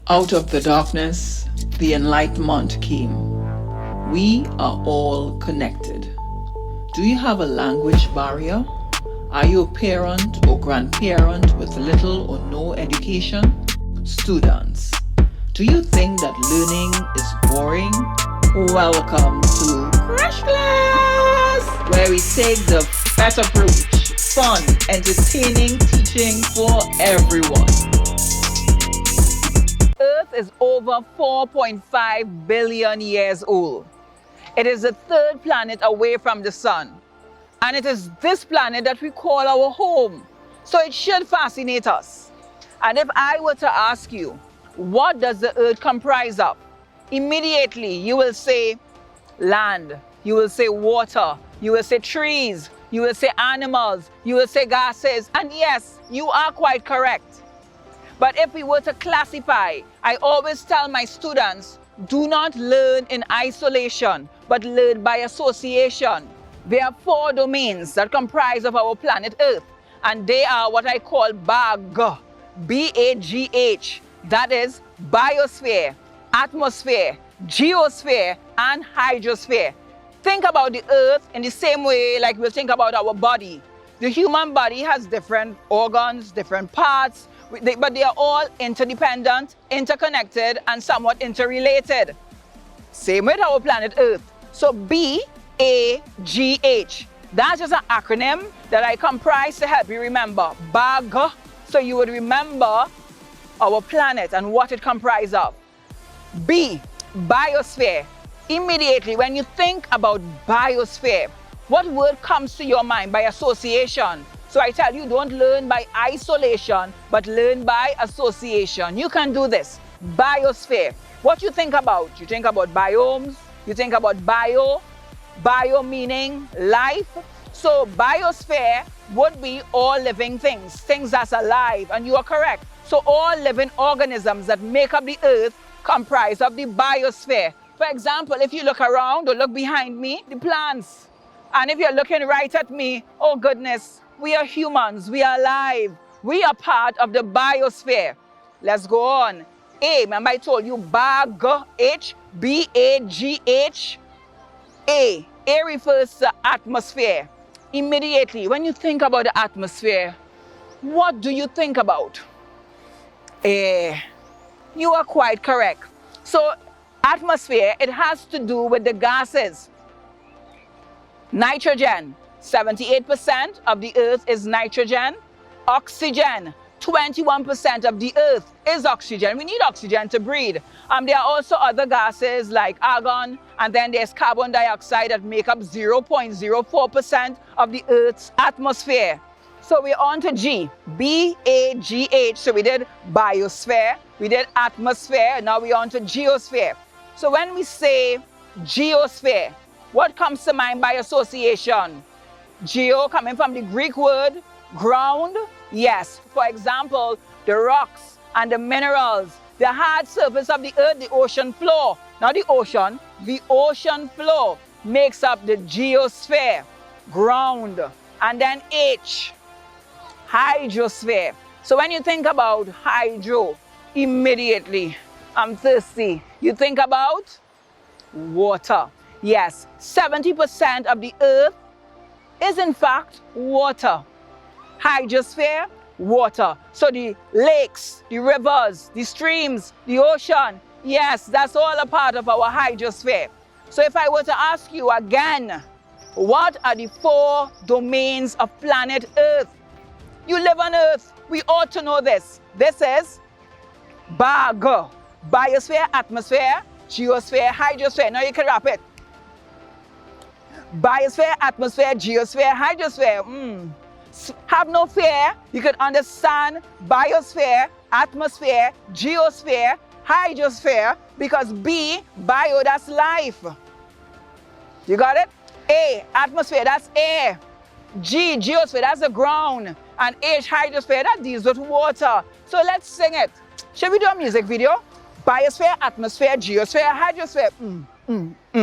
Out of the darkness, the enlightenment came. We are all connected. Do you have a language barrier? Are you a parent or grandparent with little or no education? Students, do you think that learning is boring? Welcome to Crash Class, where we take the FET approach. Fun, entertaining teaching for everyone. Earth is over 4.5 billion years old. It is the third planet away from the sun. And it is this planet that we call our home. So it should fascinate us. And if I were to ask you, what does the earth comprise of? Immediately you will say land, you will say water, you will say trees, you will say animals, you will say gases. And yes, you are quite correct. But if we were to classify, I always tell my students, do not learn in isolation, but learn by association. There are 4 domains that comprise of our planet Earth, and they are what I call B.A.G.H. B.A.G.H. That is Biosphere, Atmosphere, Geosphere, and Hydrosphere. Think about the Earth in the same way like we'll think about our body. The human body has different organs, different parts, but they are all interdependent, interconnected, and somewhat interrelated. Same with our planet Earth. So B.A.G.H. That's just an acronym that I comprise to help you remember. B.A.G. So you would remember our planet and what it comprises of. B, Biosphere. Immediately when you think about Biosphere, what word comes to your mind by association? So I tell you, don't learn by isolation, but learn by association. You can do this. Biosphere. What you think about? You think about biomes, you think about bio meaning life. So biosphere would be all living things, things that's alive, and you are correct. So all living organisms that make up the earth comprise of the biosphere. For example, if you look around or look behind me, the plants. And if you're looking right at me, oh goodness, we are humans, we are alive. We are part of the biosphere. Let's go on. A, remember I told you B.A.G.H, B.A.G.H. A refers to atmosphere. Immediately, when you think about the atmosphere, what do you think about? You are quite correct. So, atmosphere, it has to do with the gases. Nitrogen, 78% of the earth is nitrogen. Oxygen, 21% of the earth is oxygen. We need oxygen to breathe. There are also other gases like argon, and then there's carbon dioxide that make up 0.04% of the earth's atmosphere. So we're on to G, B.A.G.H. So we did biosphere, we did atmosphere, now we're on to geosphere. So when we say geosphere, what comes to mind by association? Geo coming from the Greek word ground. Yes, for example, the rocks and the minerals, the hard surface of the earth, the ocean floor. Now the ocean floor makes up the geosphere, ground. And then H, hydrosphere. So when you think about hydro, immediately, I'm thirsty. You think about water. Yes, 70% of the earth is in fact water. Hydrosphere, water. So the lakes, the rivers, the streams, the ocean, yes, that's all a part of our hydrosphere. So if I were to ask you again, what are the 4 domains of planet Earth? You live on Earth, we ought to know this. This is B.A.G. Biosphere, atmosphere, geosphere, hydrosphere. Now you can wrap it. Biosphere, atmosphere, geosphere, hydrosphere. Have no fear. You can understand biosphere, atmosphere, geosphere, hydrosphere, because B, bio, that's life. You got it? A, atmosphere, that's air. G, geosphere, that's the ground. And H, hydrosphere, that deals with water. So let's sing it. Shall we do a music video? Biosphere, atmosphere, geosphere, hydrosphere.